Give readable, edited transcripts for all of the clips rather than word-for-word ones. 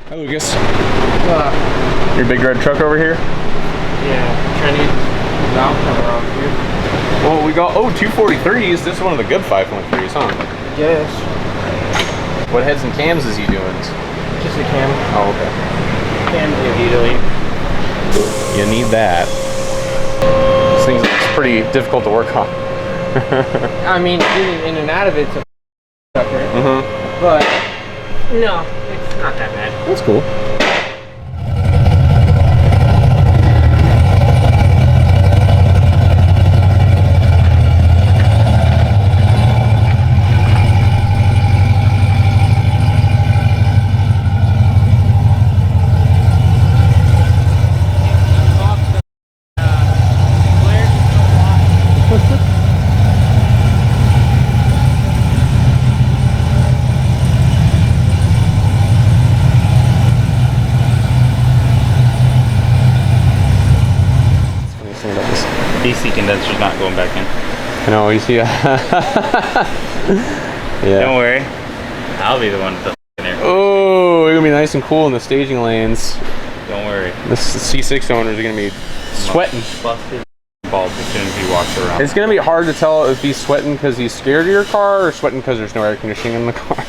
Hi, Lucas. Your big red truck over here? Yeah, trying to get the valve cover off here. Well, we got, 243s. This is one of the good 5.3s, huh? Yes. What heads and cams is he doing? Just a cam. Oh, okay. Cam immediately. You need that. This thing's pretty difficult to work on. I mean, getting in and out of it's a sucker. But, no, it's not that bad. That's cool. DC condenser's not going back in. I know, you see. Yeah. Don't worry. I'll be the one with the in there. Oh, it's gonna be nice and cool in the staging lanes. Don't worry. The C6 owners are gonna be sweating. Bust his balls as soon as he walks around. It's gonna be hard to tell if he's sweating because he's scared of your car or sweating because there's no air conditioning in the car.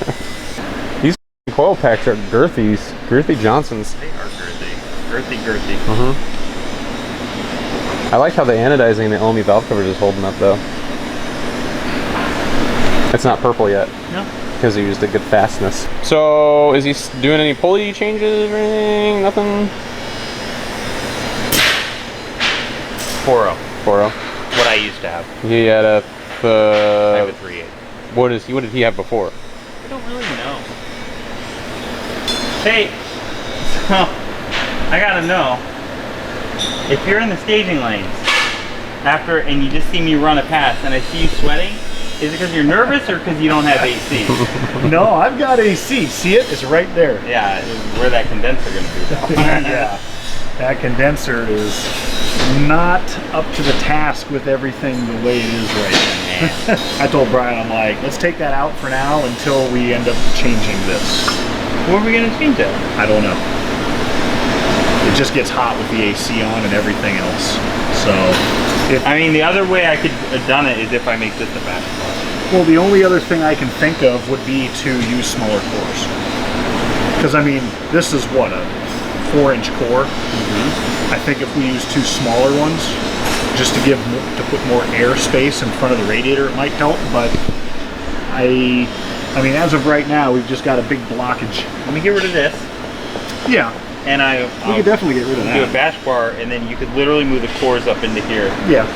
These coil packs are girthy Johnsons. They are girthy. I like how the anodizing the LME valve covers is holding up though. It's not purple yet. No. Because he used a good fastness. So is he doing any pulley changes or anything? Nothing? 4.0. 4.0. What I used to have. He had a I have a 3.8. What did he have before? I don't really know. Hey, so I gotta know. If you're in the staging lanes and you just see me run a pass and I see you sweating, is it because you're nervous or because you don't have AC? No, I've got AC. See it? It's right there. Yeah, where that condenser gonna be though. Yeah, that condenser is not up to the task with everything the way it is right now. I told Brian, I'm like, let's take that out for now until we end up changing this. Where are we gonna change it? I don't know. It just gets hot with the AC on and everything else. So, I mean, the other way I could have done it is if I make this a fast car. well, the only other thing I can think of would be to use smaller cores. Because I mean, this is what, a 4-inch core. I think if we use 2 smaller ones, just to put more air space in front of the radiator, it might help. But I mean, as of right now, we've just got a big blockage. Let me get rid of this. Yeah. And we could definitely get rid of that. Do a bash bar, and then you could literally move the cores up into here. Yeah.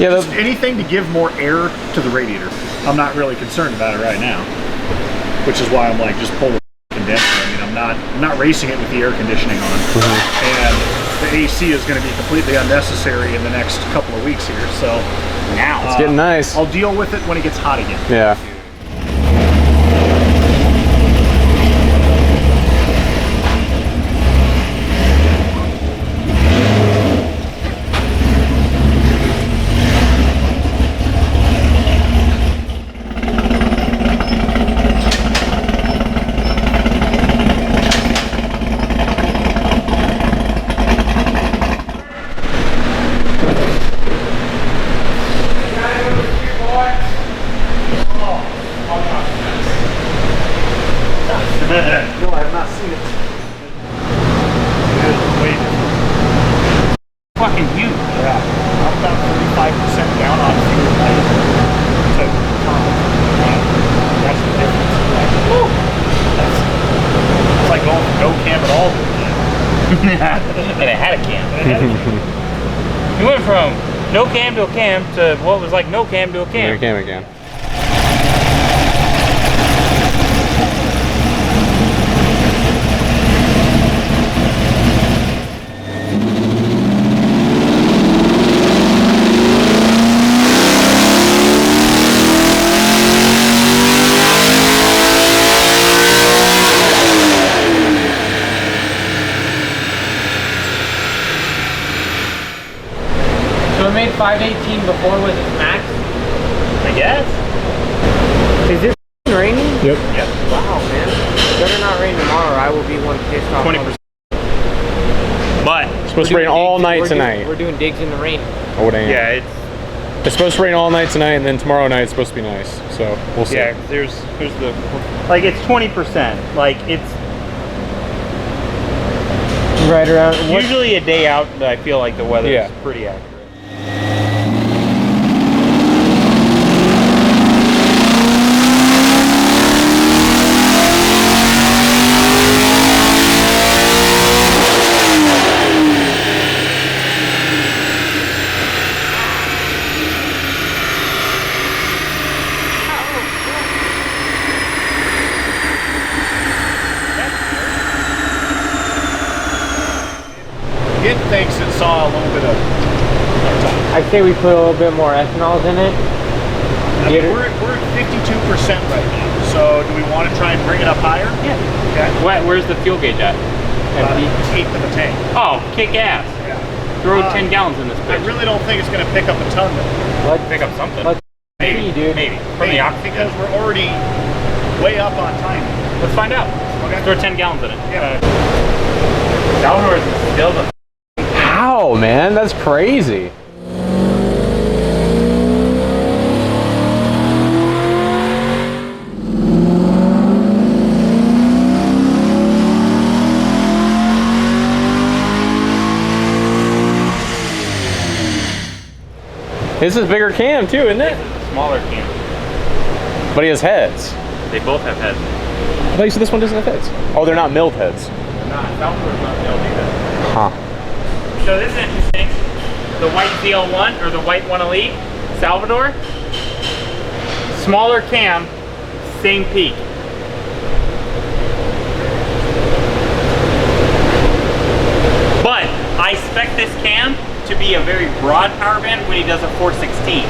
Yeah. Just anything to give more air to the radiator. I'm not really concerned about it right now, which is why I'm like, just pull the condenser. I mean, I'm not racing it with the air conditioning on, and the AC is going to be completely unnecessary in the next couple of weeks here. So Now it's getting nice. I'll deal with it when it gets hot again. Yeah. No, I have not seen it. Wait. fucking huge. Yeah. I'm about 35% down on fuel to that's the difference. Like, woo, it's like going from no cam at all to And it had a cam. We went from no cam to a cam to what was like no cam to a cam. Here cam again. So it made 518 before, was it max? I guess. Is it raining? Yep. Yep. Wow, man. Better not rain tomorrow. tomorrow, I will be one pissed off. 20%. But It's supposed to rain all night tonight. We're doing digs in the rain. Oh damn. yeah, It's supposed to rain all night tonight, and then tomorrow night it's supposed to be nice. So we'll see. yeah. There's the like it's 20%. Like it's Right around. usually a day out that I feel like the weather is pretty accurate. It thinks it saw a little bit of I say we put a little bit more ethanols in it. we're at 52% right now. So do we want to try and bring it up higher? Yeah. Okay. Where's the fuel gauge at? About an eighth of a tank. Oh, kick ass. Yeah. Throw 10 gallons in this I bitch. really don't think it's going to pick up a ton though. Pick up something. Let's Maybe, see, dude. Maybe. From the oxygen. Because we're already way up on time. Let's find out. Okay. Throw 10 gallons in it. Yeah. Salvador is still the How, man? That's crazy. This is bigger cam too, isn't it? smaller cam. But he has heads. They both have heads. I thought you said this one doesn't have heads. Oh, they're not milled heads. Nah, Salvador's not built either. Huh. So this is interesting. The white ZL1 or the white 1 Elite, Salvador, smaller cam, same peak. But I spec this cam to be a very broad power band when he does a 416.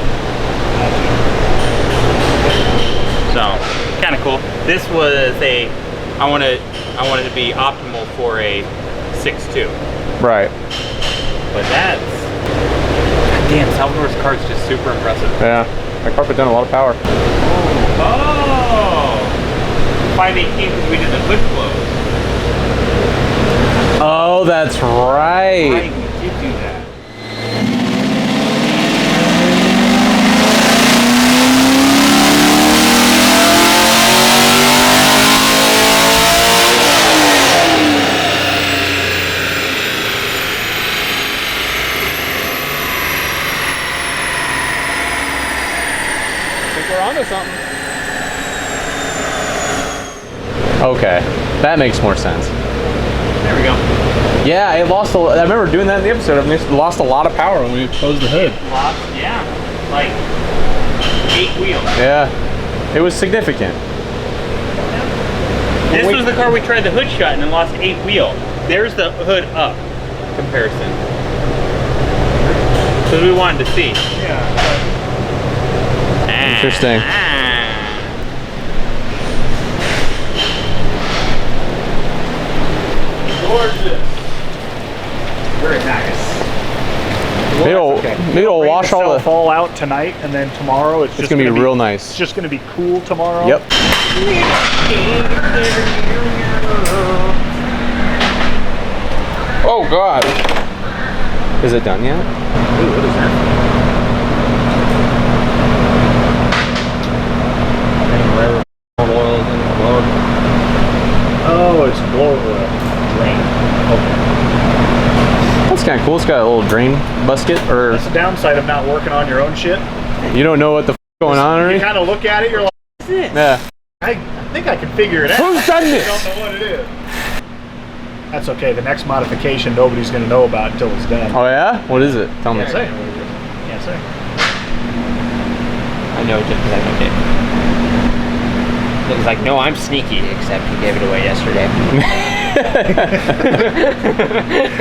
So kind of cool. This was I wanted it to be optimal for a 6.2. Right. But that's... Damn, Salvador's car is just super impressive. Yeah. That car put down a lot of power. Oh! 518 because we did the hood close. Oh, that's right. Right, we did do that. We're onto something. Okay, that makes more sense. There we go. Yeah, it lost. I remember doing that in the episode. I mean, it lost a lot of power when we closed the hood. Lost, yeah. Like 8 wheels. Yeah, it was significant. This was the car we tried the hood shut and then lost 8 wheel. There's the hood up comparison. Because we wanted to see. Yeah. Interesting. Gorgeous. Very nice. Maybe it'll wash all the. fall out tonight, and then tomorrow it's just gonna be real nice. It's just gonna be cool tomorrow. Yep. Oh God. Is it done yet? Ooh, what is that? Oils and blower. Oh, it's blower oil. Rain. Okay. That's kind of cool. It's got a little drain basket, or That's the downside of not working on your own shit. you don't know what the f going on, or You anything? kind of look at it, you're like, what's this? Yeah. I think I can figure it out. Who's done I this? don't know what it is. That's okay. The next modification nobody's going to know about until it's done. Oh yeah? What is it? Tell me. Can't say. Can't say. I know just because I know Dave. He's like, no, I'm sneaky, except he gave it away yesterday.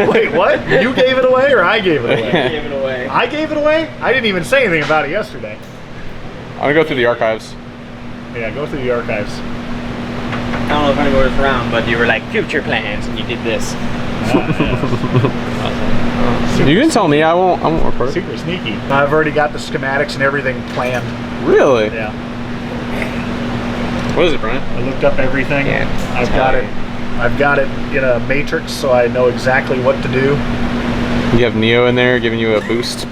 Wait, what? You gave it away or I gave it away? Gave it away. I gave it away? I didn't even say anything about it yesterday. I'm gonna go through the archives. Yeah, go through the archives. I don't know if anywhere was around, but you were like, future plans, and you did this. You can tell me. I won't record it. Super sneaky. I've already got the schematics and everything planned. Really? Yeah. What is it, Brian? I looked up everything. Yeah, I've got it I've got it in a matrix, so I know exactly what to do. You have Neo in there giving you a boost.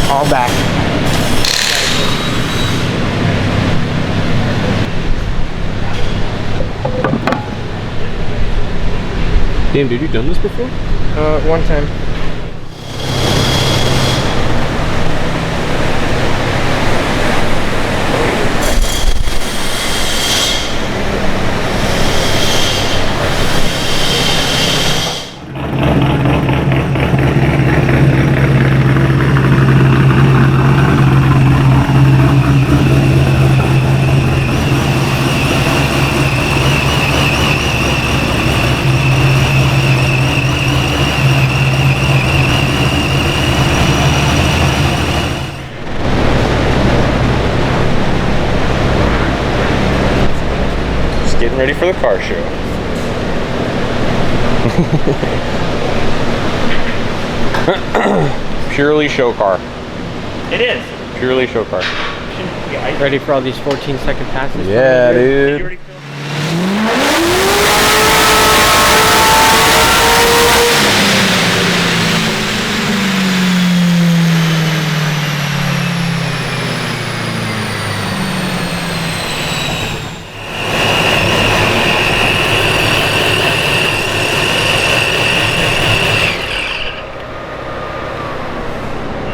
All back. Damn, dude, you done this before? One time. Getting ready for the car show. Purely show car. It is. Purely show car. Ready for all these 14-second passes? Yeah, Did you dude. already feel-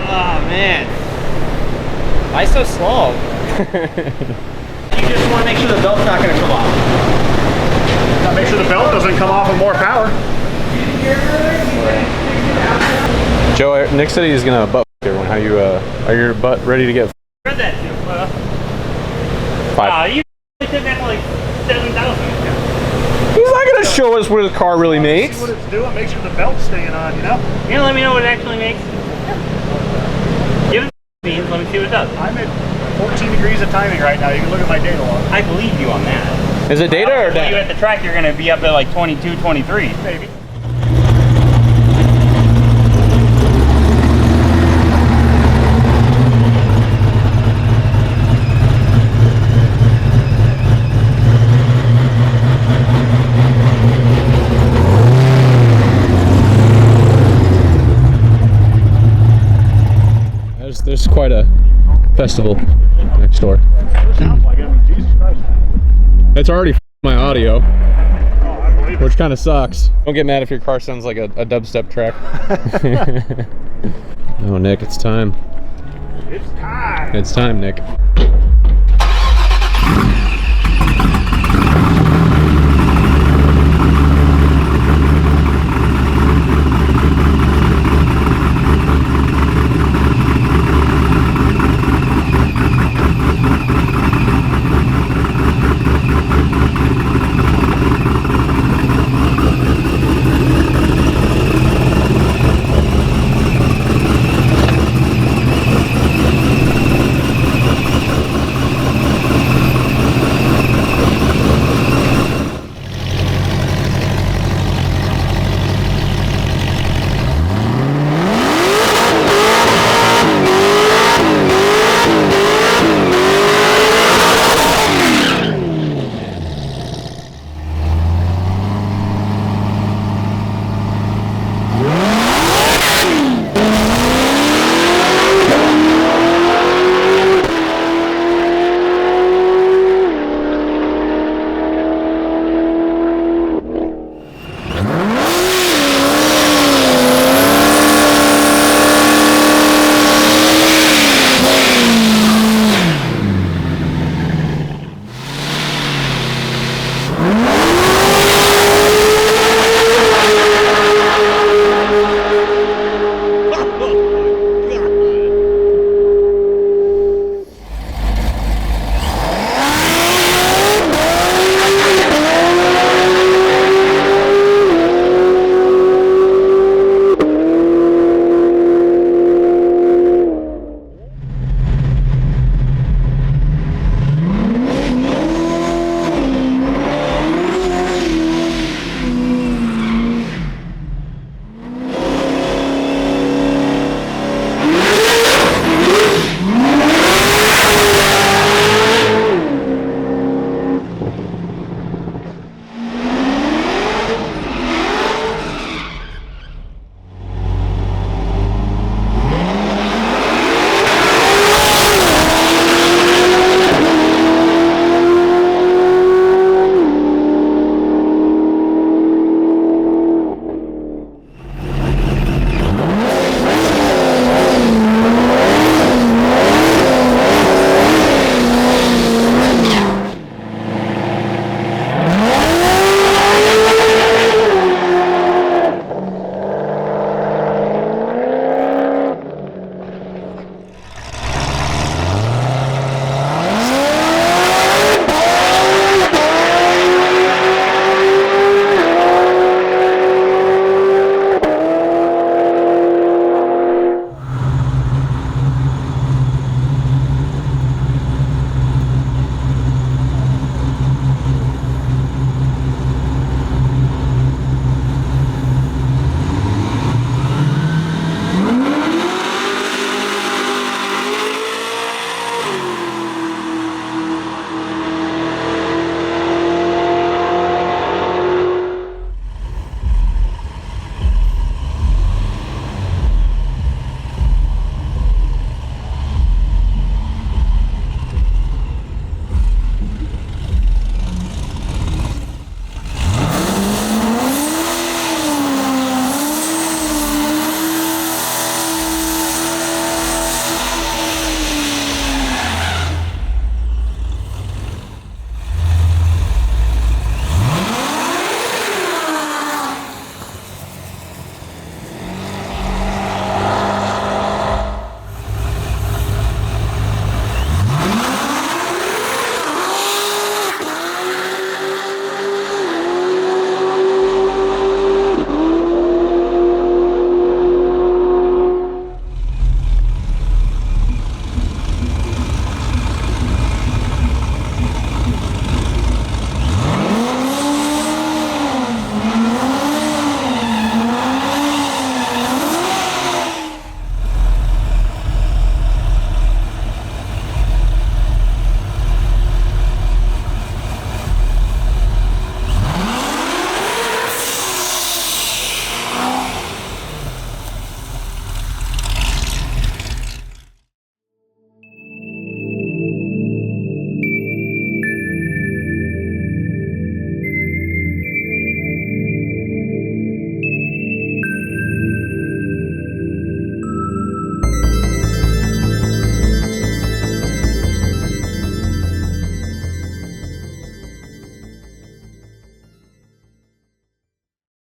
Oh man, why so slow? You just want to make sure the belt's not going to come off. Gotta make sure the belt doesn't come off with more power. Joe, Nick said he's gonna butt everyone. How you are your butt ready to get Read that too. 5? You said that like 7,000. He's not gonna show us what his car really makes. See what it's doing, make sure the belt's staying on, you know? You gonna let me know what it actually makes? Give it beans, let me see what it does. I'm at 14 degrees of timing right now. You can look at my data log. I believe you on that. Is it data or You data? at the track, you're gonna be up at like 22, 23. Maybe. There's quite a festival next door. Sounds like it. I mean, Jesus Christ. It's already my audio, Oh, I believe it. which kind of sucks. Don't get mad if your car sounds like a dubstep track. Oh, Nick, it's time. It's time. It's time, Nick.